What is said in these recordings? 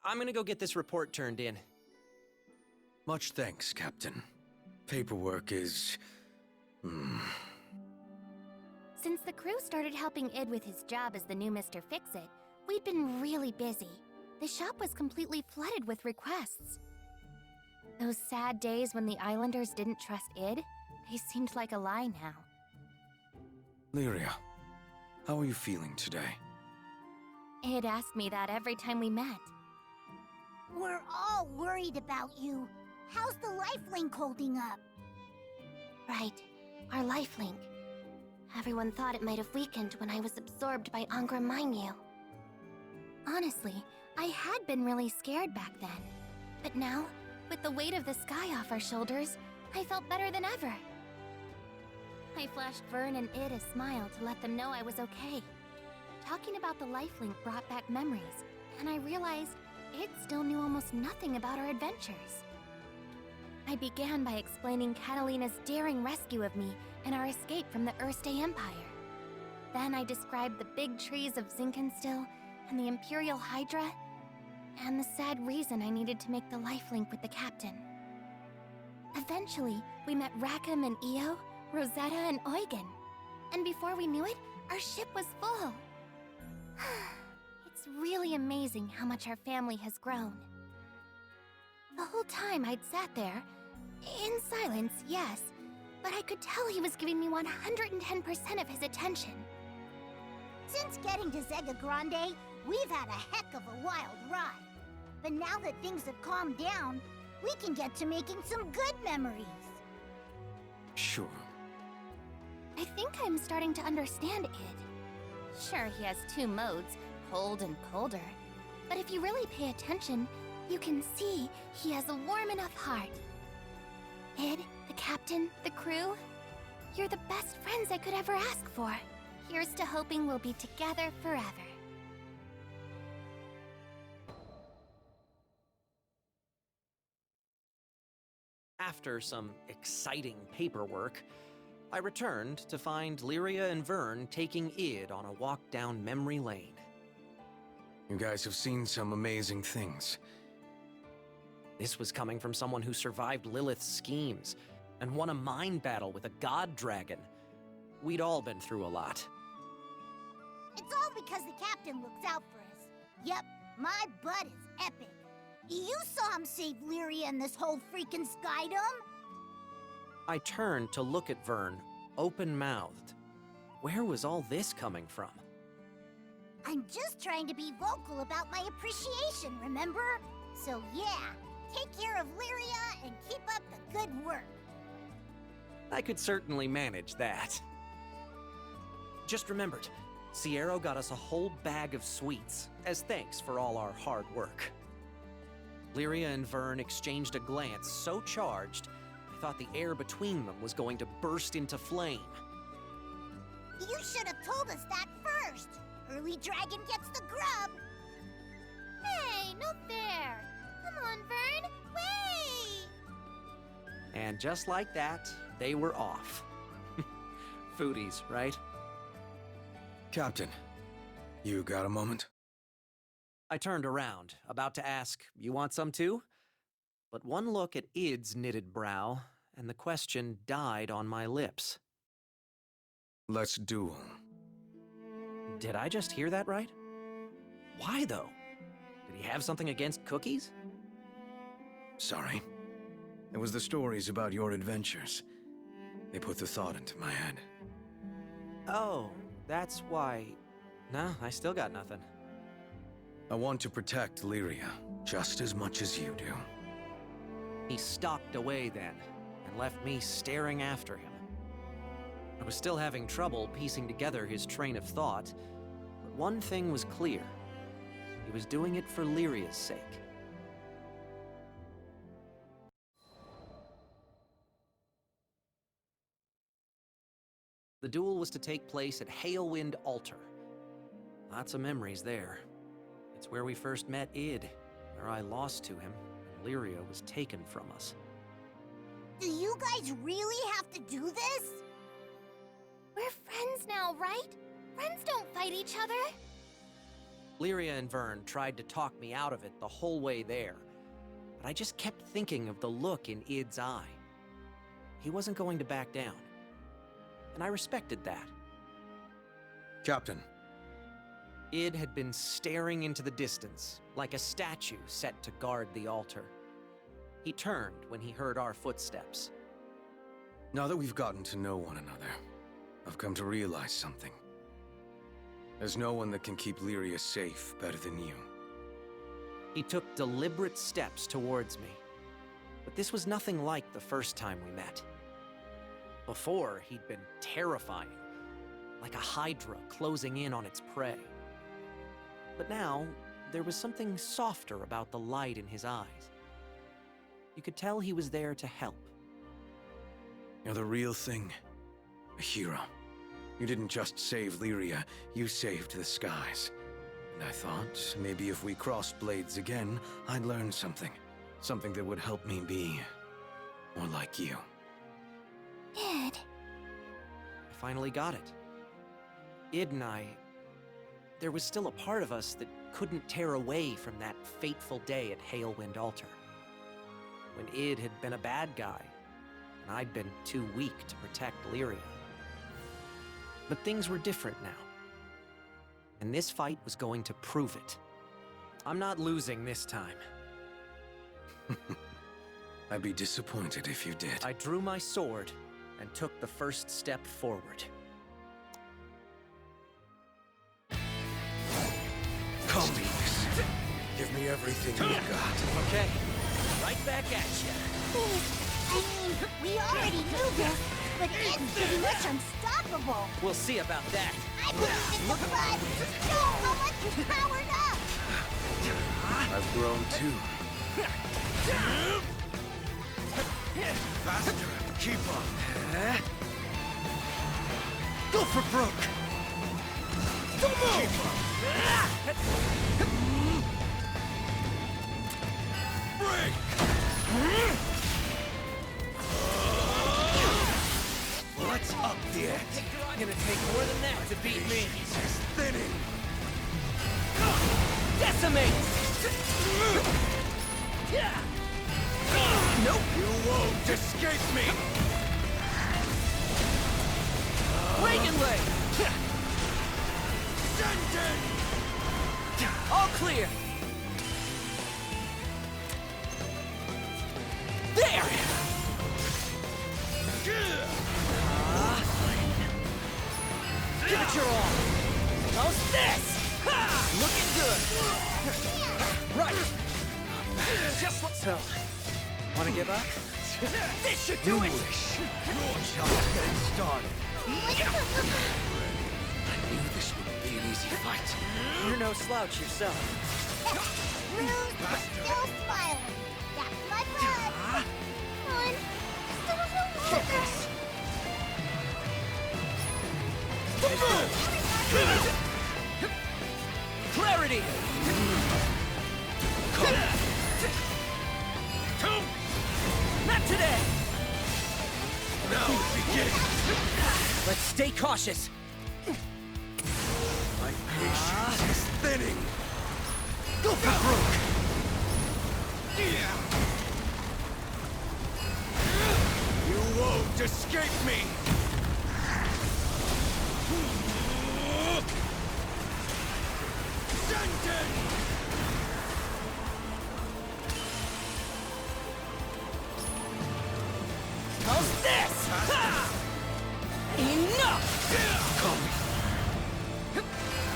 I'm gonna go get this report turned in. Much thanks, Captain. Paperwork is... Since the crew started helping Id with his job as the new Mr. Fix-It, we'd been really busy. The shop was completely flooded with requests. Those sad days when the Islanders didn't trust Id, they seemed like a lie now. Lyria, how are you feeling today? Id asked me that every time we met. We're all worried about you. How's the lifelink holding up? Right, our lifelink. Everyone thought it might have weakened when I was absorbed by Angra Mainyu. Honestly, I had been really scared back then. But now, with the weight of the sky off our shoulders, I felt better than ever. I flashed Vern and Id a smile to let them know I was okay. Talking about the lifelink brought back memories, and I realized Id still knew almost nothing about our adventures. I began by explaining Catalina's daring rescue of me and our escape from the Erste Empire. Then I described the big trees of Zinkenstill and the Imperial Hydra, and the sad reason I needed to make the lifelink with the captain. Eventually, we met Rackham and Io, Rosetta and Eugen, and before we knew it, our ship was full. It's really amazing how much our family has grown. The whole time I'd sat there, in silence, yes, but I could tell he was giving me 110% of his attention. Since getting to Zega Grande, we've had a heck of a wild ride. But now that things have calmed down, we can get to making some good memories. Sure. I think I'm starting to understand Id. Sure, he has two modes, cold and colder. But if you really pay attention, you can see he has a warm enough heart. Id, the captain, the crew, you're the best friends I could ever ask for. Here's to hoping we'll be together forever. After some exciting paperwork, I returned to find Lyria and Vern taking Id on a walk down memory lane. You guys have seen some amazing things. This was coming from someone who survived Lilith's schemes and won a mind battle with a god dragon. We'd all been through a lot. It's all because the captain looks out for us. Yep, my butt is epic. You saw him save Lyria and this whole freaking skydom? I turned to look at Vern, open-mouthed. Where was all this coming from? I'm just trying to be vocal about my appreciation, remember? So yeah, take care of Lyria and keep up the good work. I could certainly manage that. Just remembered, Sierra got us a whole bag of sweets, as thanks for all our hard work. Lyria and Vern exchanged a glance so charged, I thought the air between them was going to burst into flame. You should have told us that first. Early dragon gets the grub. Hey, no fair! Come on, Vern, wait! And just like that, they were off. Foodies, right? Captain, you got a moment? I turned around, about to ask, "You want some too?" But one look at Id's knitted brow, and the question died on my lips. Let's duel. Did I just hear that right? Why, though? Did he have something against cookies? Sorry. It was the stories about your adventures. They put the thought into my head. Oh, that's why... Nah, I still got nothing. I want to protect Lyria just as much as you do. He stalked away then, and left me staring after him. I was still having trouble piecing together his train of thought, but one thing was clear. He was doing it for Lyria's sake. The duel was to take place at Halewind Altar. Lots of memories there. It's where we first met Id, where I lost to him, and Lyria was taken from us. Do you guys really have to do this? We're friends now, right? Friends don't fight each other. Lyria and Vern tried to talk me out of it the whole way there, but I just kept thinking of the look in Id's eye. He wasn't going to back down, and I respected that. Captain. Id had been staring into the distance, like a statue set to guard the altar. He turned when he heard our footsteps. Now that we've gotten to know one another, I've come to realize something. There's no one that can keep Lyria safe better than you. He took deliberate steps towards me, but this was nothing like the first time we met. Before, he'd been terrifying, like a hydra closing in on its prey. But now, there was something softer about the light in his eyes. You could tell he was there to help. You're the real thing. A hero. You didn't just save Lyria, you saved the skies. And I thought, maybe if we crossed blades again, I'd learn something. Something that would help me be more like you. Id. I finally got it. Id and I... There was still a part of us that couldn't tear away from that fateful day at Halewind Altar. When Id had been a bad guy, and I'd been too weak to protect Lyria. But things were different now. And this fight was going to prove it. I'm not losing this time. I'd be disappointed if you did. I drew my sword and took the first step forward. Come, Beaks. Give me everything you got. Okay, right back at you. We already knew this, but it's pretty much unstoppable. We'll see about that. I believe in the blood. Show how much is powered up. I've grown too. Faster. Keep up. Go for broke! Don't move! Break! What's up there? Gonna take more than that to beat me. It's thinning. Decimate! Nope. You won't escape me. Reagan Leg! Sentence! All clear! There! Give it your all! How's this? Looking good! Right! Just what so. Wanna give up? This should do it! Your chance getting started. I knew this wouldn't be an easy fight. You're no slouch yourself. Bruce is still smiling. That's my blood. One. Focus. Clarity! Come! Not today! Now it begins. Let's stay cautious. My patience is thinning. Go for broke! You won't escape me. Sentence! How's this? Ha! Enough!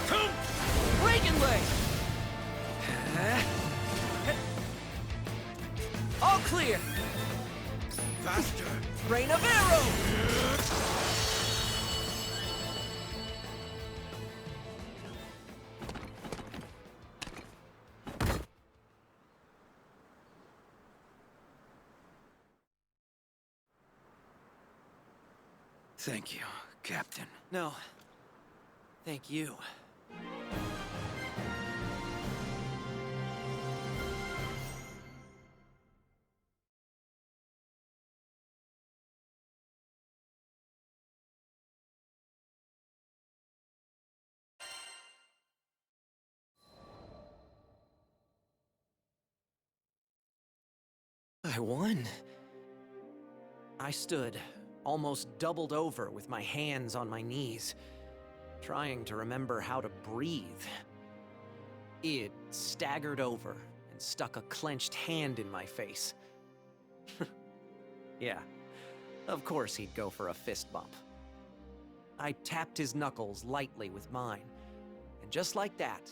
Come! Reagan Leg! All clear! Faster! Rain of arrows! Thank you, Captain. No. Thank you. I won. I stood, almost doubled over with my hands on my knees, trying to remember how to breathe. Id staggered over and stuck a clenched hand in my face. Yeah, of course he'd go for a fist bump. I tapped his knuckles lightly with mine, and just like that,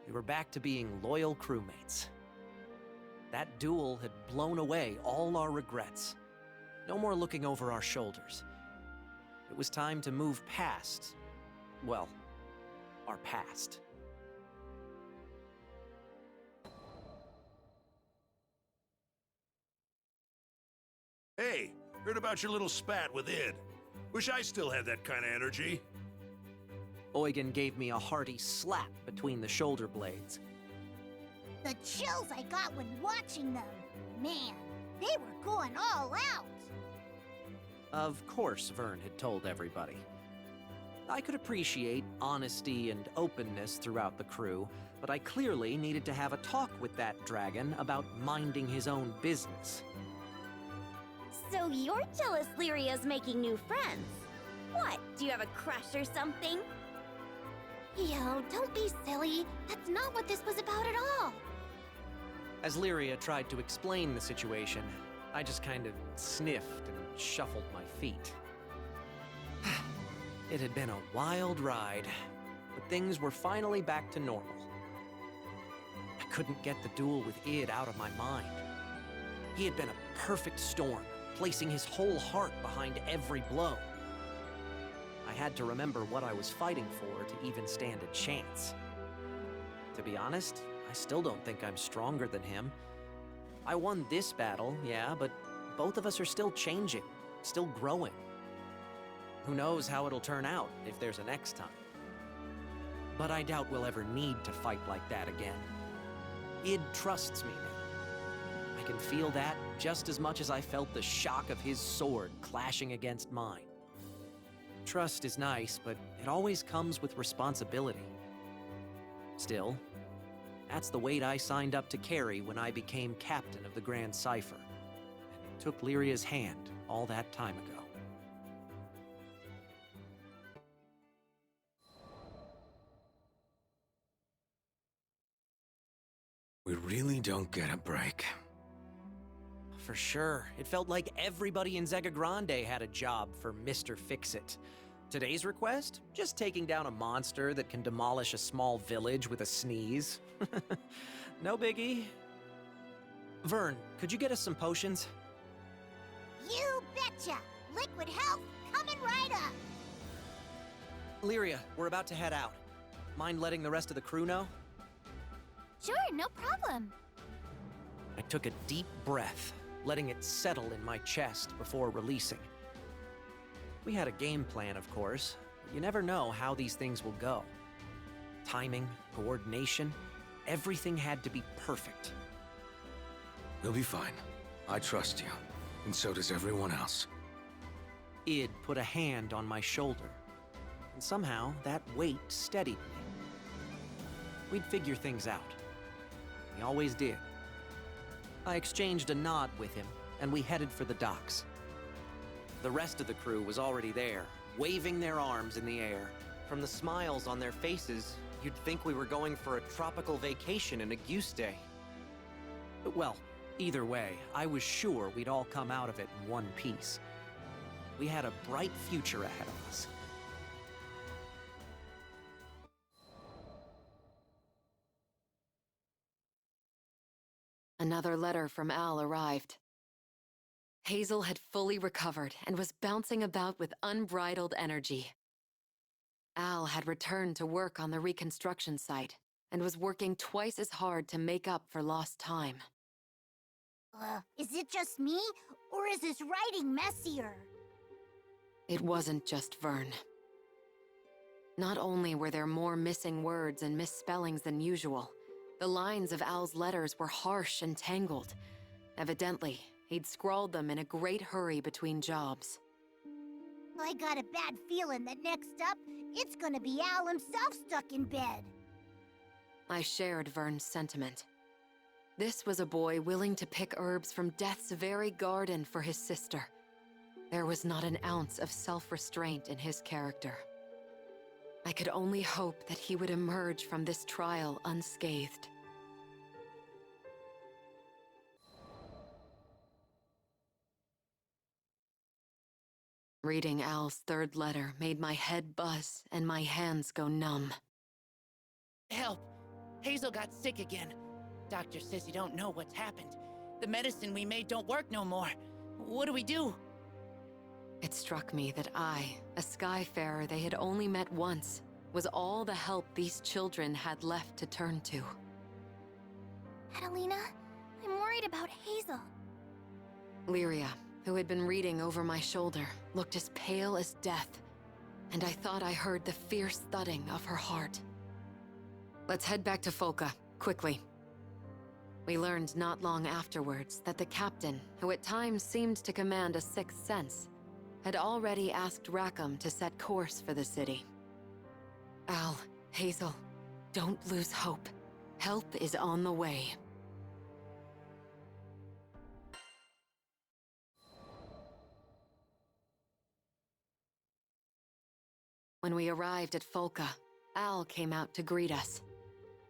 we were back to being loyal crewmates. That duel had blown away all our regrets. No more looking over our shoulders. It was time to move past, well, our past. Hey, heard about your little spat with Id. Wish I still had that kind of energy. Eugen gave me a hearty slap between the shoulder blades. The chills I got when watching them. Man, they were going all out. Of course Vern had told everybody. I could appreciate honesty and openness throughout the crew, but I clearly needed to have a talk with that dragon about minding his own business. So you're jealous Lyria's making new friends? What, do you have a crush or something? Yo, don't be silly. That's not what this was about at all. As Lyria tried to explain the situation, I just kind of sniffed and shuffled my feet. It had been a wild ride, but things were finally back to normal. I couldn't get the duel with Id out of my mind. He had been a perfect storm, placing his whole heart behind every blow. I had to remember what I was fighting for to even stand a chance. To be honest, I still don't think I'm stronger than him. I won this battle, yeah, but both of us are still changing, still growing. Who knows how it'll turn out if there's a next time. But I doubt we'll ever need to fight like that again. Id trusts me now. I can feel that just as much as I felt the shock of his sword clashing against mine. Trust is nice, but it always comes with responsibility. Still, that's the weight I signed up to carry when I became captain of the Grand Cipher, and took Lyria's hand all that time ago. We really don't get a break. For sure. It felt like everybody in Zega Grande had a job for Mr. Fix-It. Today's request? Just taking down a monster that can demolish a small village with a sneeze. No biggie. Vern, could you get us some potions? You betcha! Liquid health coming right up! Lyria, we're about to head out. Mind letting the rest of the crew know? Sure, no problem. I took a deep breath, letting it settle in my chest before releasing. We had a game plan, of course, but you never know how these things will go. Timing, coordination, everything had to be perfect. We'll be fine. I trust you, and so does everyone else. Id put a hand on my shoulder, and somehow that weight steadied me. We'd figure things out. We always did. I exchanged a nod with him, and we headed for the docks. The rest of the crew was already there, waving their arms in the air. From the smiles on their faces, you'd think we were going for a tropical vacation in a goose day. Well, either way, I was sure we'd all come out of it in one piece. We had a bright future ahead of us. Another letter from Al arrived. Hazel had fully recovered and was bouncing about with unbridled energy. Al had returned to work on the reconstruction site and was working twice as hard to make up for lost time. Is it just me, or is his writing messier? It wasn't just Vern. Not only were there more missing words and misspellings than usual, the lines of Al's letters were harsh and tangled. Evidently, he'd scrawled them in a great hurry between jobs. I got a bad feeling that next up, it's gonna be Al himself stuck in bed. I shared Vern's sentiment. This was a boy willing to pick herbs from death's very garden for his sister. There was not an ounce of self-restraint in his character. I could only hope that he would emerge from this trial unscathed. Reading Al's third letter made my head buzz and my hands go numb. Help! Hazel got sick again. Doctor says you don't know what's happened. The medicine we made don't work no more. What do we do? It struck me that I, a Skyfarer they had only met once, was all the help these children had left to turn to. Catalina, I'm worried about Hazel. Lyria, who had been reading over my shoulder, looked as pale as death, and I thought I heard the fierce thudding of her heart. Let's head back to Folka, quickly. We learned not long afterwards that the captain, who at times seemed to command a sixth sense, had already asked Rackham to set course for the city. Al, Hazel, don't lose hope. Help is on the way. When we arrived at Folka, Al came out to greet us.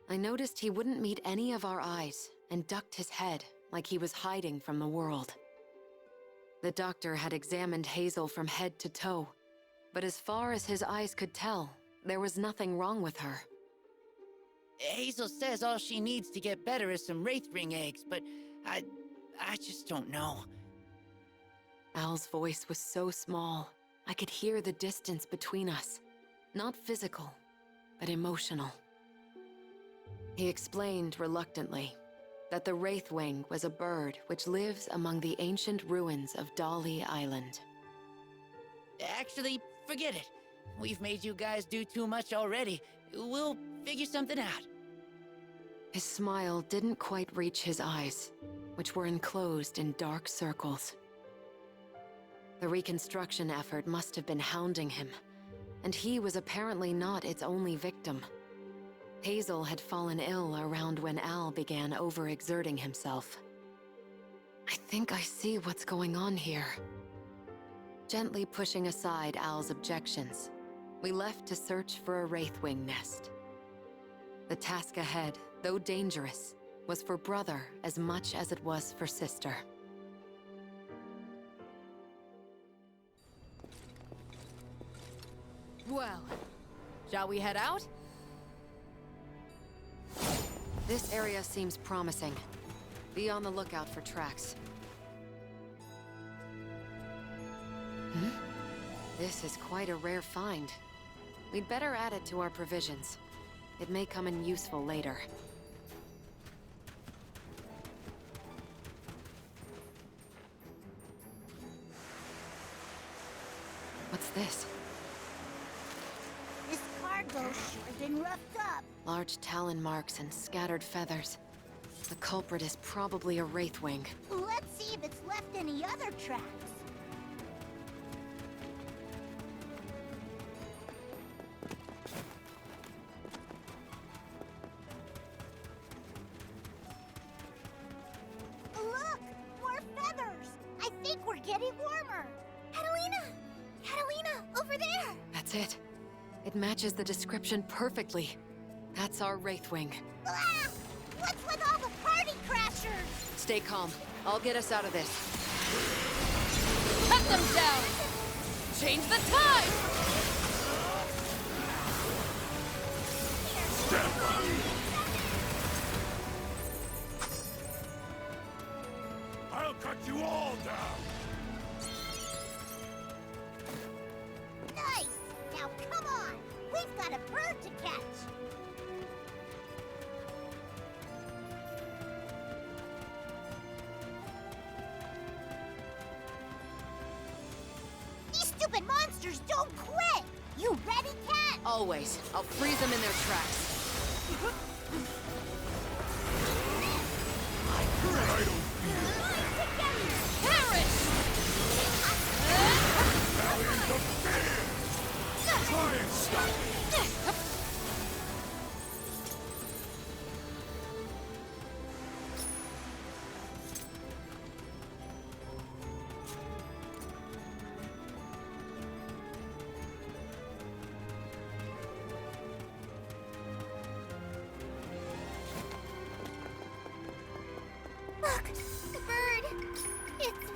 I noticed he wouldn't meet any of our eyes and ducked his head like he was hiding from the world. The doctor had examined Hazel from head to toe, but as far as his eyes could tell, there was nothing wrong with her. Hazel says all she needs to get better is some Wraithring eggs, but I just don't know. Al's voice was so small, I could hear the distance between us. Not physical, but emotional. He explained reluctantly that the Wraithwing was a bird which lives among the ancient ruins of Dali Island. Actually, forget it. We've made you guys do too much already. We'll figure something out. His smile didn't quite reach his eyes, which were enclosed in dark circles. The reconstruction effort must have been hounding him, and he was apparently not its only victim. Hazel had fallen ill around when Al began overexerting himself. I think I see what's going on here. Gently pushing aside Al's objections, we left to search for a Wraithwing nest. The task ahead, though dangerous, was for brother as much as it was for sister. Well, shall we head out? This area seems promising. Be on the lookout for tracks. This is quite a rare find. We'd better add it to our provisions. It may come in useful later. What's this? This cargo's sure been roughed up. Large talon marks and scattered feathers. The culprit is probably a Wraithwing. Let's see if it's left any other tracks. Look! More feathers! I think we're getting warmer! Catalina! Catalina, over there! That's it. It matches the description perfectly. That's our Wraithwing. Ah! What's with all the party crashers? Stay calm. I'll get us out of this. Cut them down! Change the tide! I'll cut you all down! Nice! Now come on! We've got a bird to catch! These stupid monsters don't quit! You ready, Cat? Always. I'll freeze them in their tracks. I don't Perish! Valiant of fear! Try and stop me!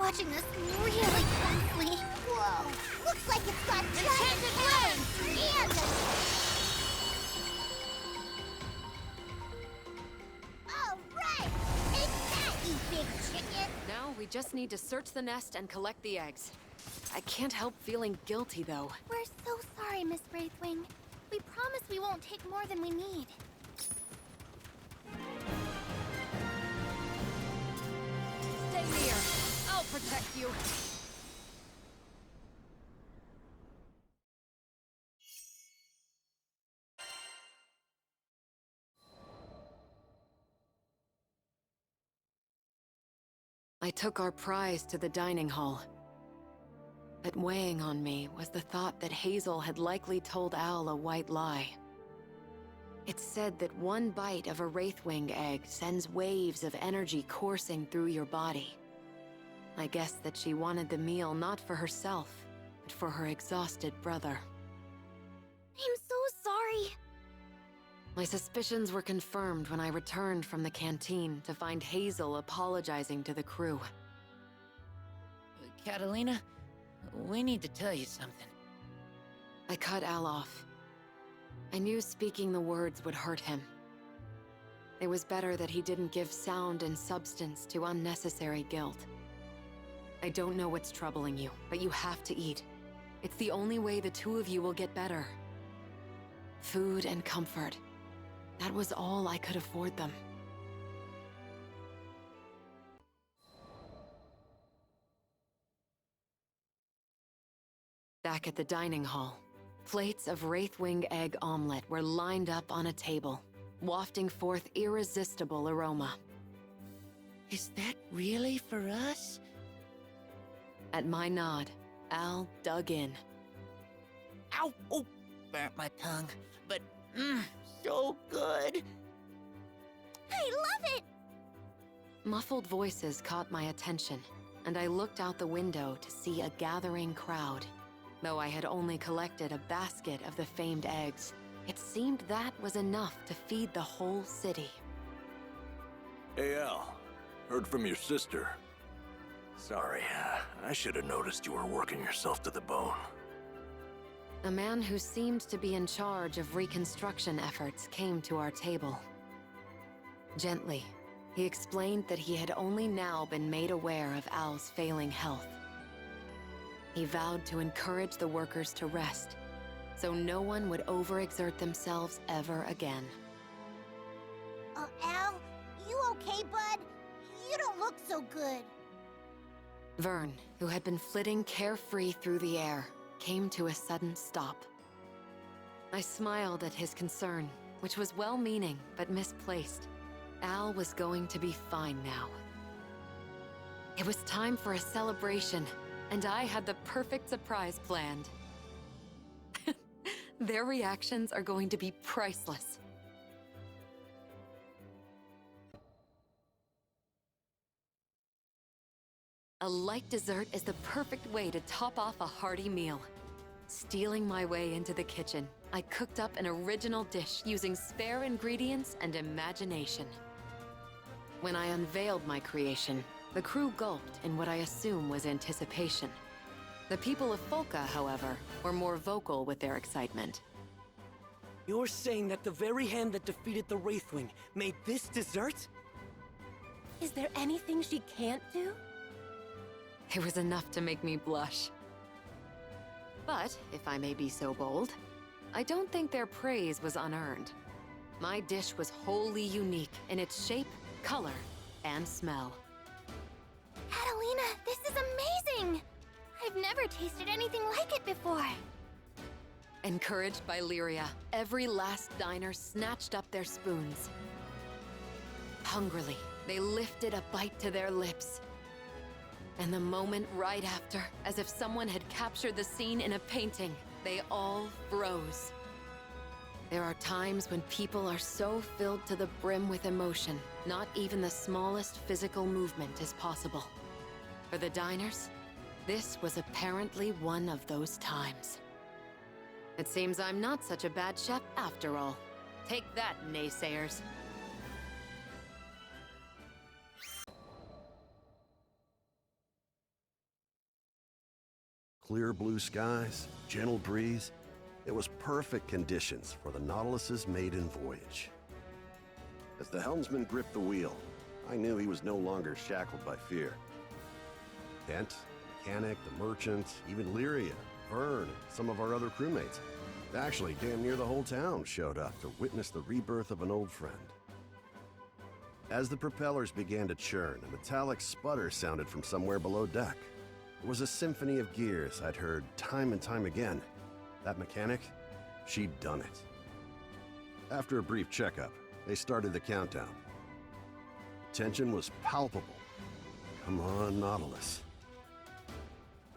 watching this really closely. Whoa! Looks like it's got giant talons and all right! Take that, you big chicken! Now we just need to search the nest and collect the eggs. I can't help feeling guilty, though. We're so sorry, Miss Wraithwing. We promise we won't take more than we need. Stay near. I'll protect you. I took our prize to the dining hall. But weighing on me was the thought that Hazel had likely told Al a white lie. It's said that one bite of a Wraithwing egg sends waves of energy coursing through your body. I guess that she wanted the meal not for herself, but for her exhausted brother. I'm so sorry. My suspicions were confirmed when I returned from the canteen to find Hazel apologizing to the crew. Catalina, we need to tell you something. I cut Al off. I knew speaking the words would hurt him. It was better that he didn't give sound and substance to unnecessary guilt. I don't know what's troubling you, but you have to eat. It's the only way the two of you will get better. Food and comfort. That was all I could afford them. Back at the dining hall, plates of Wraithwing egg omelet were lined up on a table, wafting forth irresistible aroma. Is that really for us? At my nod, Al dug in. Ow! Oh, burnt my tongue. But, so good. I love it! Muffled voices caught my attention, and I looked out the window to see a gathering crowd. Though I had only collected a basket of the famed eggs, it seemed that was enough to feed the whole city. Hey, Al. Heard from your sister. Sorry, I should have noticed you were working yourself to the bone. A man who seemed to be in charge of reconstruction efforts came to our table. Gently, he explained that he had only now been made aware of Al's failing health. He vowed to encourage the workers to rest, so no one would overexert themselves ever again. Al, you okay, bud? You don't look so good. Vern, who had been flitting carefree through the air, came to a sudden stop. I smiled at his concern, which was well-meaning but misplaced. Al was going to be fine now. It was time for a celebration, and I had the perfect surprise planned. Their reactions are going to be priceless. A light dessert is the perfect way to top off a hearty meal. Stealing my way into the kitchen, I cooked up an original dish using spare ingredients and imagination. When I unveiled my creation, the crew gulped in what I assume was anticipation. The people of Folka, however, were more vocal with their excitement. You're saying that the very hand that defeated the Wraithwing made this dessert? Is there anything she can't do? It was enough to make me blush. But, if I may be so bold, I don't think their praise was unearned. My dish was wholly unique in its shape, color, and smell. Catalina, this is amazing! I've never tasted anything like it before. Encouraged by Lyria, every last diner snatched up their spoons. Hungrily, they lifted a bite to their lips. And the moment right after, as if someone had captured the scene in a painting, they all froze. There are times when people are so filled to the brim with emotion, not even the smallest physical movement is possible. For the diners, this was apparently one of those times. It seems I'm not such a bad chef after all. Take that, naysayers. Clear blue skies, gentle breeze. It was perfect conditions for the Nautilus's maiden voyage. As the helmsman gripped the wheel, I knew he was no longer shackled by fear. Kent, the mechanic, the merchant, even Lyria, Vern, and some of our other crewmates. Actually, damn near the whole town showed up to witness the rebirth of an old friend. As the propellers began to churn, a metallic sputter sounded from somewhere below deck. It was a symphony of gears I'd heard time and time again. That mechanic, she'd done it. After a brief checkup, they started the countdown. Tension was palpable. Come on, Nautilus.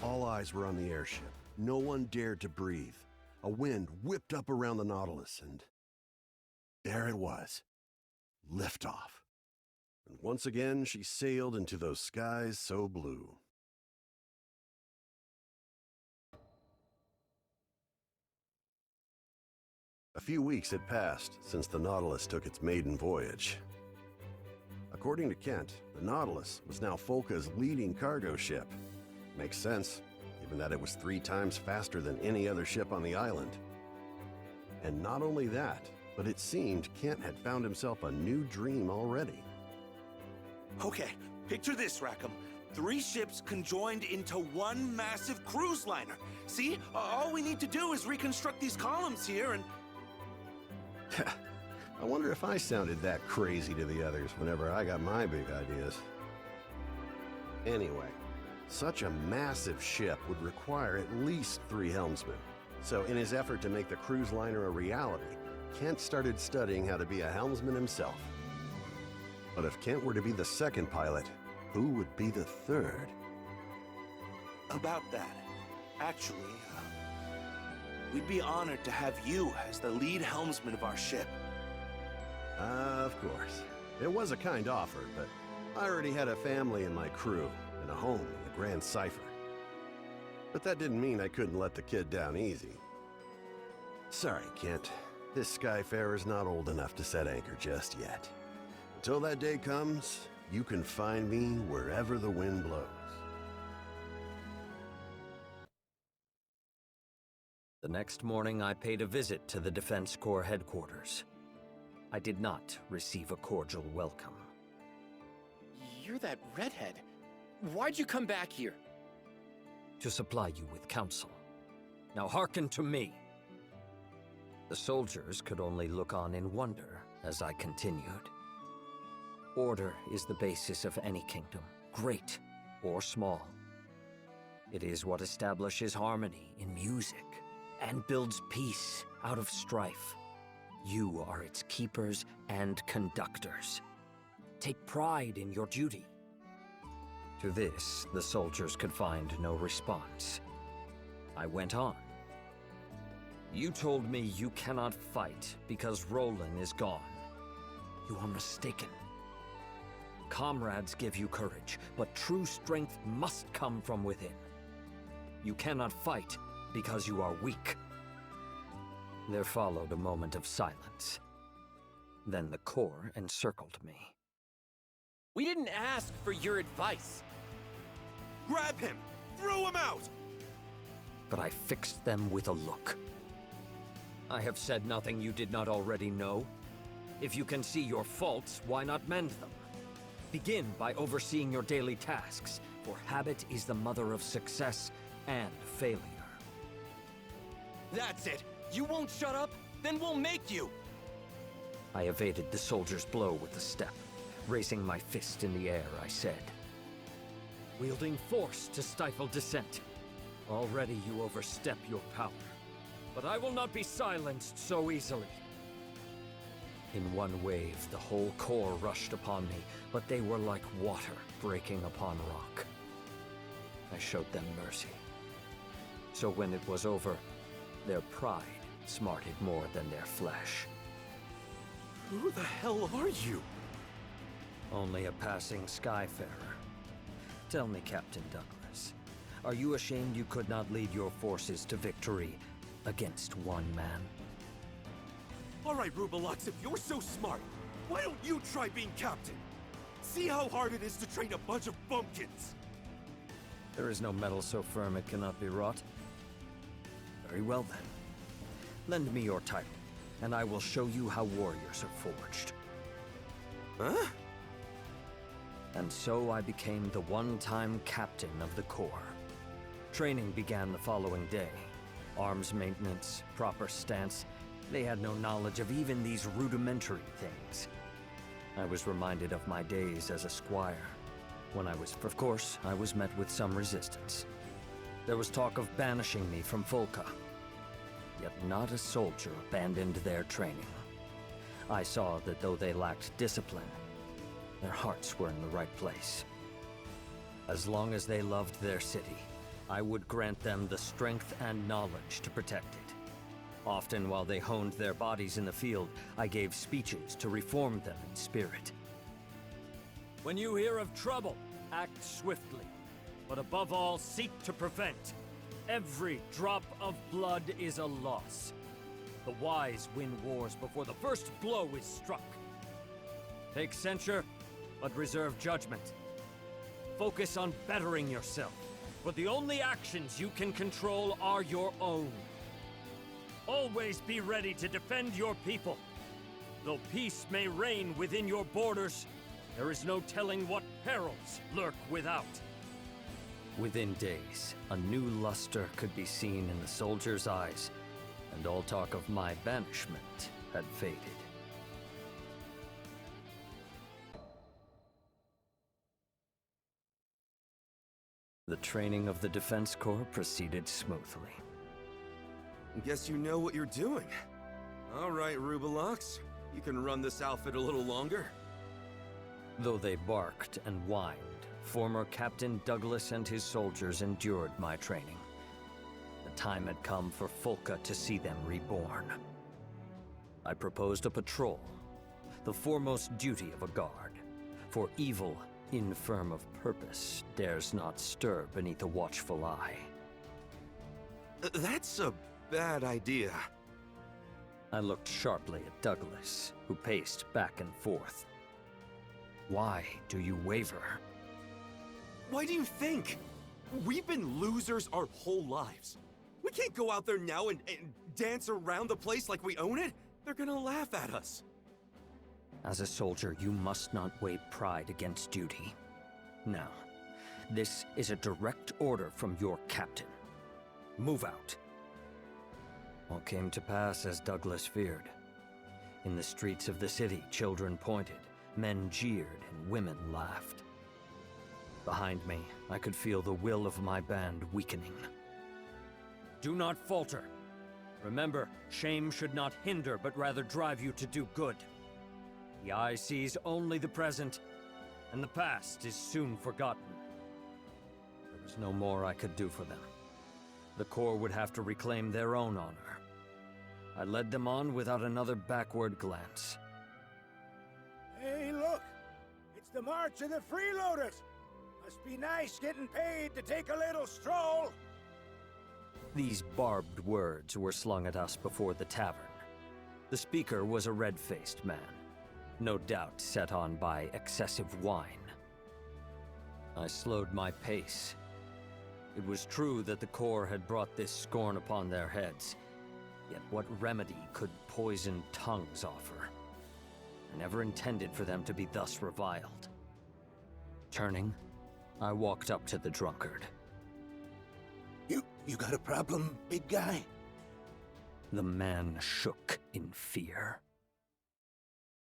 All eyes were on the airship. No one dared to breathe. A wind whipped up around the Nautilus, and there it was. Liftoff. And once again, she sailed into those skies so blue. A few weeks had passed since the Nautilus took its maiden voyage. According to Kent, the Nautilus was now Folka's leading cargo ship. Makes sense, given that it was 3 times faster than any other ship on the island. And not only that, but it seemed Kent had found himself a new dream already. Okay, picture this, Rackham. 3 ships conjoined into one massive cruise liner. See? All we need to do is reconstruct these columns here and... I wonder if I sounded that crazy to the others whenever I got my big ideas. Anyway, such a massive ship would require at least 3 helmsmen. So in his effort to make the cruise liner a reality, Kent started studying how to be a helmsman himself. But if Kent were to be the second pilot, who would be the third? About that, actually, we'd be honored to have you as the lead helmsman of our ship. Of course. It was a kind offer, but I already had a family in my crew and a home in the Grand Cipher. But that didn't mean I couldn't let the kid down easy. Sorry, Kent. This Skyfarer's not old enough to set anchor just yet. Until that day comes, you can find me wherever the wind blows. The next morning, I paid a visit to the Defense Corps headquarters. I did not receive a cordial welcome. You're that redhead. Why'd you come back here? To supply you with counsel. Now hearken to me. The soldiers could only look on in wonder as I continued. Order is the basis of any kingdom, great or small. It is what establishes harmony in music and builds peace out of strife. You are its keepers and conductors. Take pride in your duty. To this, the soldiers could find no response. I went on. You told me you cannot fight because Roland is gone. You are mistaken. Comrades give you courage, but true strength must come from within. You cannot fight because you are weak. There followed a moment of silence. Then the Corps encircled me. We didn't ask for your advice. Grab him! Throw him out! But I fixed them with a look. I have said nothing you did not already know. If you can see your faults, why not mend them? Begin by overseeing your daily tasks, for habit is the mother of success and failure. That's it! You won't shut up? Then we'll make you! I evaded the soldier's blow with a step. Raising my fist in the air, I said, wielding force to stifle dissent. Already you overstep your power. But I will not be silenced so easily. In one wave, the whole Corps rushed upon me, but they were like water breaking upon rock. I showed them mercy. So when it was over, their pride smarted more than their flesh. Who the hell are you? Only a passing Skyfarer. Tell me, Captain Douglas, are you ashamed you could not lead your forces to victory against one man? All right, Rubalux, if you're so smart, why don't you try being captain? See how hard it is to train a bunch of bumpkins! There is no metal so firm it cannot be wrought. Very well then. Lend me your title, and I will show you how warriors are forged. Huh? And so I became the one-time captain of the Corps. Training began the following day. Arms maintenance, proper stance. They had no knowledge of even these rudimentary things. I was reminded of my days as a squire. When of course, I was met with some resistance. There was talk of banishing me from Folka. Yet not a soldier abandoned their training. I saw that though they lacked discipline, their hearts were in the right place. As long as they loved their city, I would grant them the strength and knowledge to protect it. Often while they honed their bodies in the field, I gave speeches to reform them in spirit. When you hear of trouble, act swiftly. But above all, seek to prevent. Every drop of blood is a loss. The wise win wars before the first blow is struck. Take censure, but reserve judgment. Focus on bettering yourself, for the only actions you can control are your own. Always be ready to defend your people. Though peace may reign within your borders, there is no telling what perils lurk without. Within days, a new luster could be seen in the soldiers' eyes, and all talk of my banishment had faded. The training of the Defense Corps proceeded smoothly. Guess you know what you're doing. All right, Rubalox. You can run this outfit a little longer. Though they barked and whined, former Captain Douglas and his soldiers endured my training. The time had come for Folka to see them reborn. I proposed a patrol, the foremost duty of a guard, for evil, infirm of purpose, dares not stir beneath a watchful eye. That's a bad idea. I looked sharply at Douglas, who paced back and forth. Why do you waver? Why do you think? We've been losers our whole lives. We can't go out there now and dance around the place like we own it. They're gonna laugh at us. As a soldier, you must not weigh pride against duty. Now, this is a direct order from your captain. Move out. All came to pass as Douglas feared. In the streets of the city, children pointed, men jeered, and women laughed. Behind me, I could feel the will of my band weakening. Do not falter. Remember, shame should not hinder, but rather drive you to do good. The eye sees only the present, and the past is soon forgotten. There was no more I could do for them. The Corps would have to reclaim their own honor. I led them on without another backward glance. Hey, look! It's the March of the Freeloaders! Must be nice getting paid to take a little stroll! These barbed words were slung at us before the tavern. The speaker was a red-faced man, no doubt set on by excessive wine. I slowed my pace. It was true that the Corps had brought this scorn upon their heads, yet what remedy could poisoned tongues offer? I never intended for them to be thus reviled. Turning, I walked up to the drunkard. You got a problem, big guy? The man shook in fear.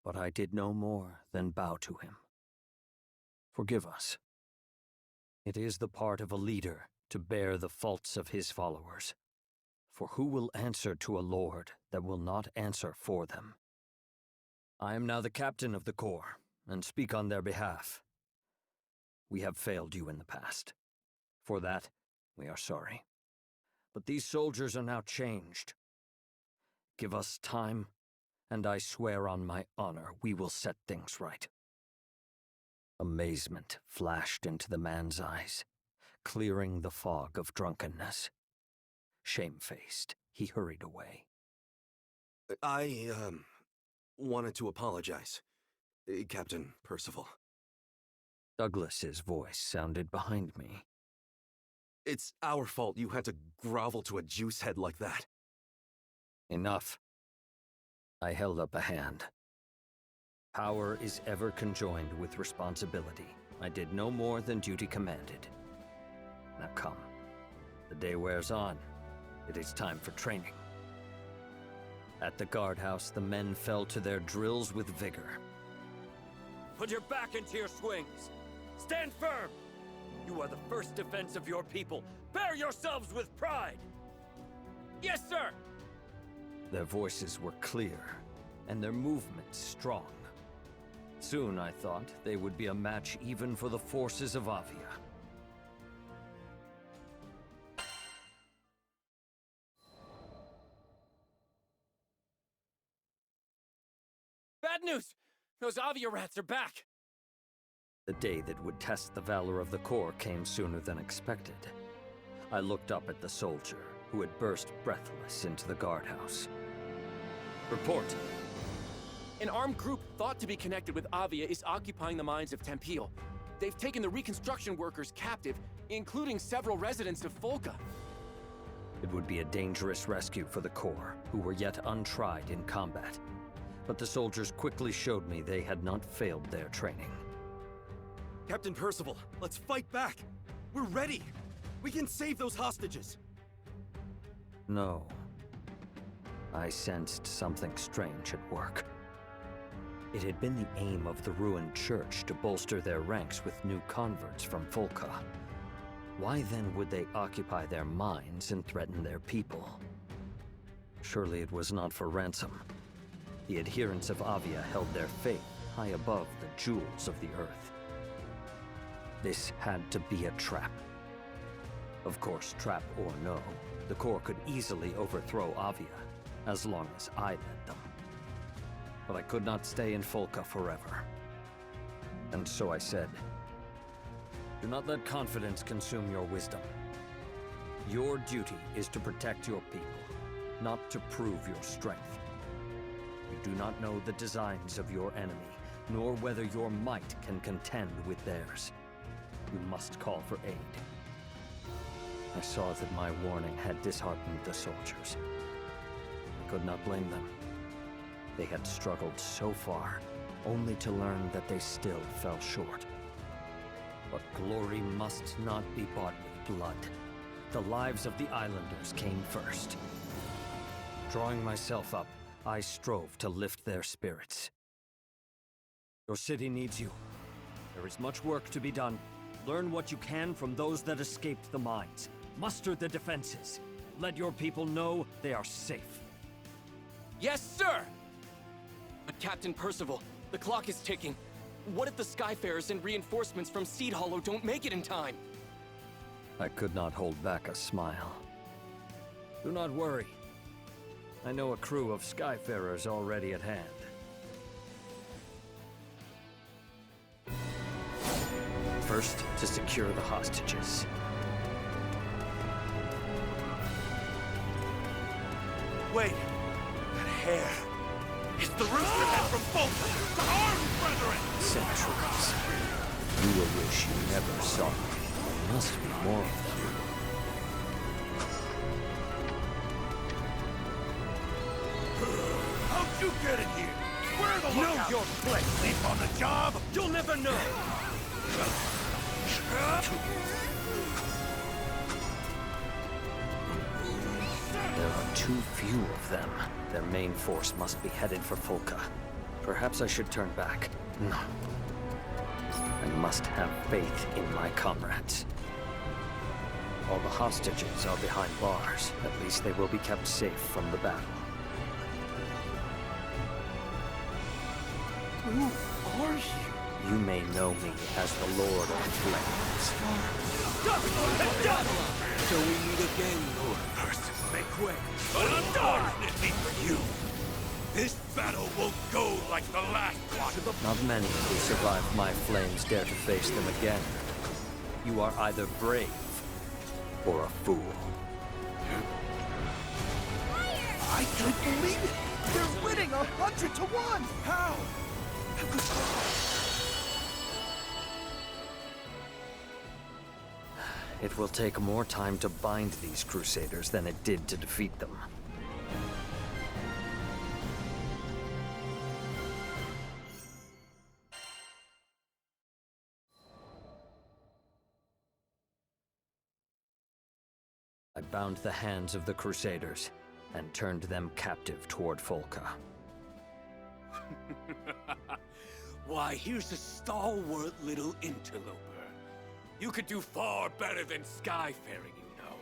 But I did no more than bow to him. Forgive us. It is the part of a leader to bear the faults of his followers. For who will answer to a lord that will not answer for them? I am now the captain of the Corps, and speak on their behalf. We have failed you in the past. For that, we are sorry. But these soldiers are now changed. Give us time, and I swear on my honor we will set things right. Amazement flashed into the man's eyes, clearing the fog of drunkenness. Shamefaced, he hurried away. I, wanted to apologize, Captain Percival. Douglas's voice sounded behind me. It's our fault you had to grovel to a juice head like that. Enough. I held up a hand. Power is ever conjoined with responsibility. I did no more than duty commanded. Now come. The day wears on. It is time for training. At the guardhouse, the men fell to their drills with vigor. Put your back into your swings. Stand firm. You are the first defense of your people. Bear yourselves with pride. Yes, sir! Their voices were clear, and their movements strong. Soon, I thought, they would be a match even for the forces of Avia. Bad news! Those Avia rats are back! The day that would test the valor of the Corps came sooner than expected. I looked up at the soldier, who had burst breathless into the guardhouse. Report. An armed group thought to be connected with Avia is occupying the mines of Tempeel. They've taken the reconstruction workers captive, including several residents of Folka. It would be a dangerous rescue for the Corps, who were yet untried in combat. But the soldiers quickly showed me they had not failed their training. Captain Percival, let's fight back! We're ready! We can save those hostages! No. I sensed something strange at work. It had been the aim of the ruined church to bolster their ranks with new converts from Folka. Why then would they occupy their mines and threaten their people? Surely it was not for ransom. The adherents of Avia held their faith high above the jewels of the earth. This had to be a trap. Of course, trap or no, the Corps could easily overthrow Avia, as long as I led them. But I could not stay in Folka forever. And so I said, do not let confidence consume your wisdom. Your duty is to protect your people, not to prove your strength. You do not know the designs of your enemy, nor whether your might can contend with theirs. You must call for aid. I saw that my warning had disheartened the soldiers. I could not blame them. They had struggled so far, only to learn that they still fell short. But glory must not be bought with blood. The lives of the islanders came first. Drawing myself up, I strove to lift their spirits. Your city needs you. There is much work to be done. Learn what you can from those that escaped the mines. Muster the defenses. Let your people know they are safe. Yes, sir! But Captain Percival, the clock is ticking. What if the Skyfarers and reinforcements from Seed Hollow don't make it in time? I could not hold back a smile. Do not worry. I know a crew of Skyfarers already at hand. First, to secure the hostages. Wait! That hair! It's the rooster head from Folka! The armed brethren! Centuries. You will wish you never saw them. There must be more of them. How'd you get in here? Where are the lookouts? Know your place! Sleep on the job? You'll never know! There are too few of them. Their main force must be headed for Folka. Perhaps I should turn back. No. I must have faith in my comrades. All the hostages are behind bars. At least they will be kept safe from the battle. Who are you? You may know me as the Lord of Flames. So we meet again, Lord Percy. Make way. But unfortunately for you, this battle won't go like the last one. Not many who survived my flames dare to face them again. You are either brave or a fool. I can't believe it! They're winning 100 to 1! How? it will take more time to bind these Crusaders than it did to defeat them. I bound the hands of the Crusaders and turned them captive toward Folka. Why, here's a stalwart little interloper. You could do far better than skyfaring, you know.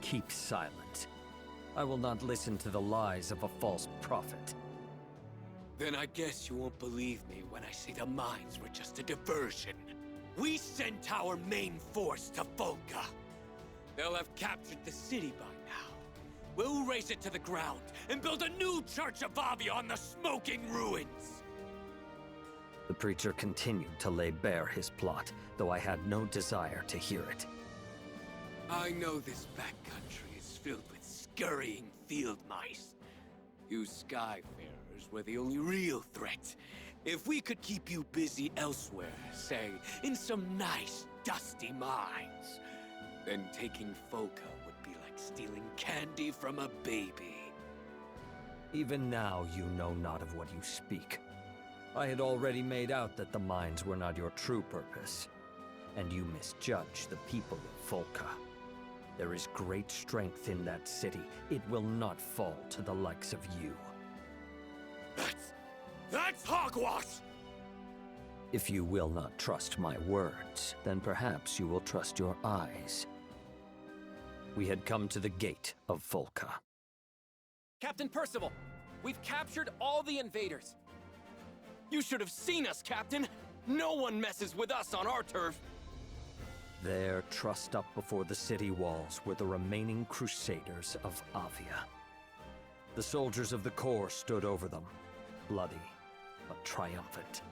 Keep silent. I will not listen to the lies of a false prophet. Then I guess you won't believe me when I say the mines were just a diversion. We sent our main force to Folka. They'll have captured the city by now. We'll raze it to the ground and build a new Church of Avia on the smoking ruins. The preacher continued to lay bare his plot, though I had no desire to hear it. I know this backcountry is filled with scurrying field mice. You Skyfarers were the only real threat. If we could keep you busy elsewhere, say, in some nice, dusty mines, then taking Folka would be like stealing candy from a baby. Even now you know not of what you speak. I had already made out that the mines were not your true purpose, and you misjudge the people of Folka. There is great strength in that city. It will not fall to the likes of you. That's hogwash! If you will not trust my words, then perhaps you will trust your eyes. We had come to the gate of Folka. Captain Percival, we've captured all the invaders. You should have seen us, Captain! No one messes with us on our turf! There, trussed up before the city walls, were the remaining Crusaders of Avia. The soldiers of the Corps stood over them, bloody but triumphant.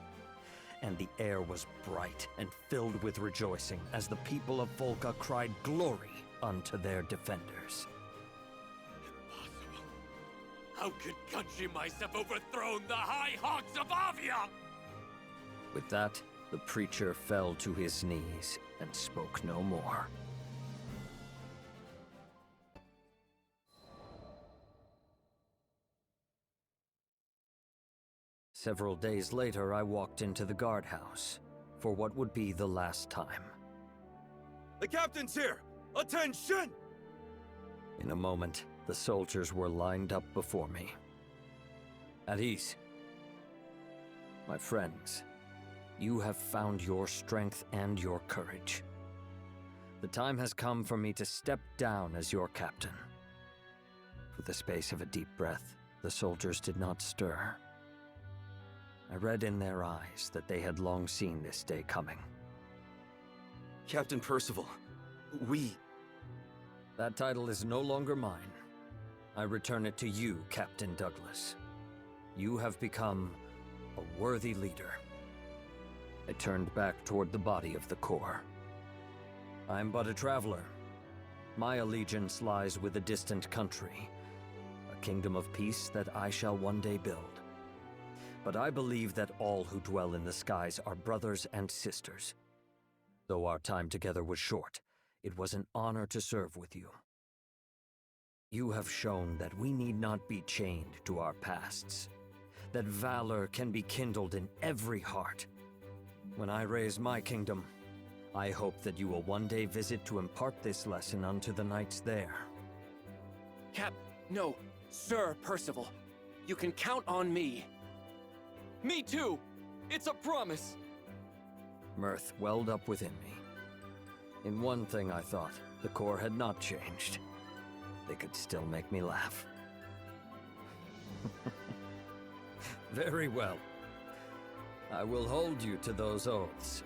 And the air was bright and filled with rejoicing as the people of Folka cried glory unto their defenders. How could country mice have overthrown the high hogs of Avia? With that, the preacher fell to his knees and spoke no more. Several days later, I walked into the guardhouse for what would be the last time. The captain's here! Attention! In a moment, the soldiers were lined up before me. At ease. My friends, you have found your strength and your courage. The time has come for me to step down as your captain. For the space of a deep breath, the soldiers did not stir. I read in their eyes that they had long seen this day coming. Captain Percival, That title is no longer mine. I return it to you, Captain Douglas. You have become a worthy leader. I turned back toward the body of the Corps. I'm but a traveler. My allegiance lies with a distant country, a kingdom of peace that I shall one day build. But I believe that all who dwell in the skies are brothers and sisters. Though our time together was short, it was an honor to serve with you. You have shown that we need not be chained to our pasts, that valor can be kindled in every heart. When I raise my kingdom, I hope that you will one day visit to impart this lesson unto the knights there. No, Sir Percival. You can count on me. Me too! It's a promise! Mirth welled up within me. In one thing I thought, the Corps had not changed. They could still make me laugh. Very well. I will hold you to those oaths.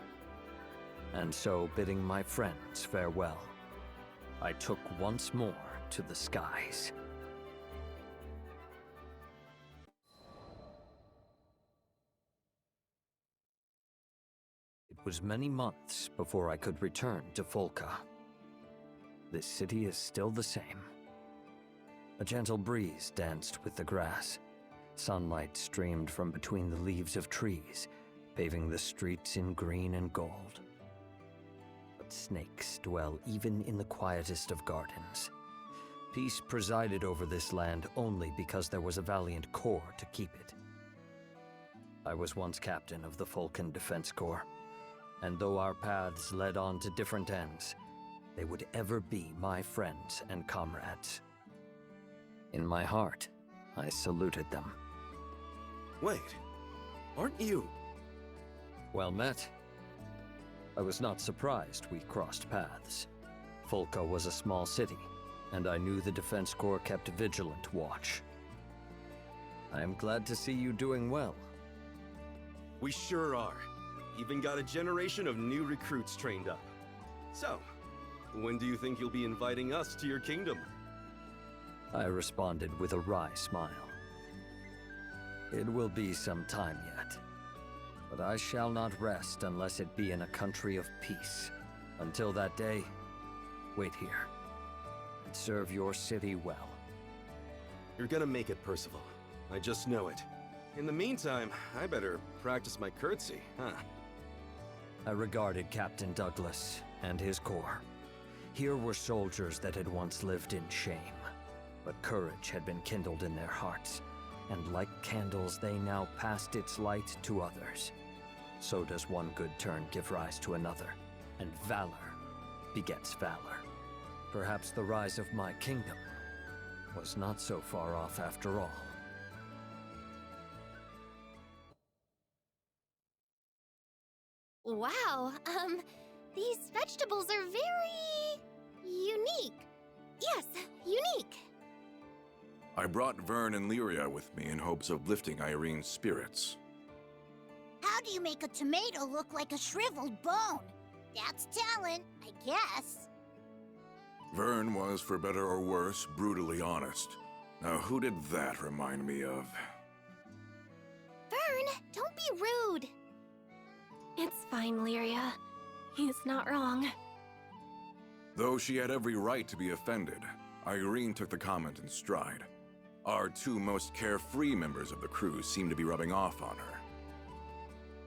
And so, bidding my friends farewell, I took once more to the skies. It was many months before I could return to Folka. This city is still the same. A gentle breeze danced with the grass. Sunlight streamed from between the leaves of trees, paving the streets in green and gold. The snakes dwell even in the quietest of gardens. Peace presided over this land only because there was a valiant corps to keep it. I was once captain of the Vulcan Defense Corps, and though our paths led on to different ends, they would ever be my friends and comrades. In my heart, I saluted them. Wait, aren't you? Well met. I was not surprised we crossed paths. Fulka was a small city, and I knew the Defense Corps kept vigilant watch. I am glad to see you doing well. We sure are. Even got a generation of new recruits trained up. So, when do you think you'll be inviting us to your kingdom? I responded with a wry smile. It will be some time yet, but I shall not rest unless it be in a country of peace. Until that day, wait here, and serve your city well. You're gonna make it, Percival. I just know it. In the meantime, I better practice my curtsy, huh? I regarded Captain Douglas and his corps. Here were soldiers that had once lived in shame, but courage had been kindled in their hearts, and like candles they now passed its light to others. So does one good turn give rise to another, and valor begets valor. Perhaps the rise of my kingdom was not so far off after all. Wow, these vegetables are very unique. Yes, unique. I brought Vern and Lyria with me in hopes of lifting Irene's spirits. How do you make a tomato look like a shriveled bone? That's talent, I guess. Vern was, for better or worse, brutally honest. Now, who did that remind me of? Vern, don't be rude. It's fine, Lyria. He's not wrong. Though she had every right to be offended, Irene took the comment in stride. Our two most carefree members of the crew seemed to be rubbing off on her.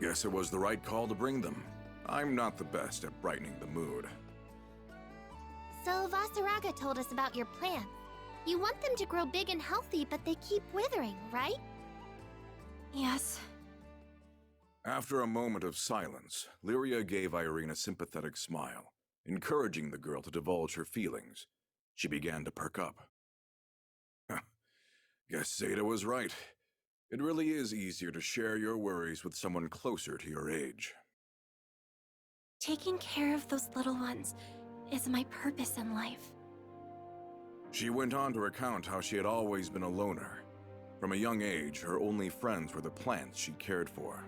Guess it was the right call to bring them. I'm not the best at brightening the mood. So Vasaraga told us about your plans. You want them to grow big and healthy, but they keep withering, right? Yes. After a moment of silence, Lyria gave Irene a sympathetic smile, encouraging the girl to divulge her feelings. She began to perk up. Guess Zeta was right. It really is easier to share your worries with someone closer to your age. Taking care of those little ones is my purpose in life. She went on to recount how she had always been a loner. From a young age, her only friends were the plants she cared for.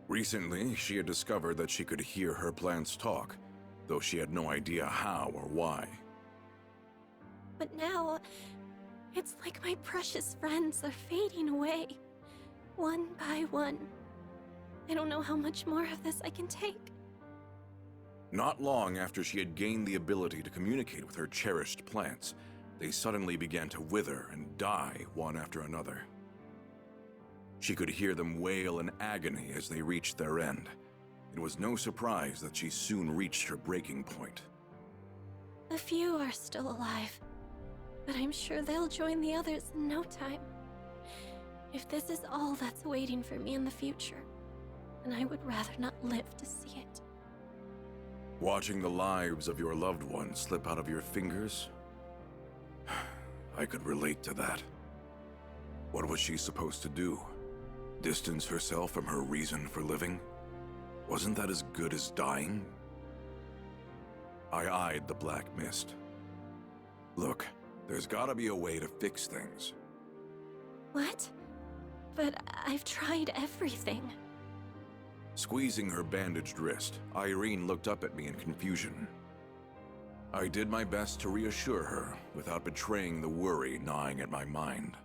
Recently, she had discovered that she could hear her plants talk, though she had no idea how or why. But now, it's like my precious friends are fading away, one by one. I don't know how much more of this I can take. Not long after she had gained the ability to communicate with her cherished plants, they suddenly began to wither and die one after another. She could hear them wail in agony as they reached their end. It was no surprise that she soon reached her breaking point. A few are still alive, but I'm sure they'll join the others in no time. If this is all that's waiting for me in the future, then I would rather not live to see it. Watching the lives of your loved ones slip out of your fingers? I could relate to that. What was she supposed to do? Distance herself from her reason for living? Wasn't that as good as dying? I eyed the black mist. Look, there's gotta be a way to fix things. What? But I've tried everything. Squeezing her bandaged wrist, Irene looked up at me in confusion. I did my best to reassure her without betraying the worry gnawing at my mind.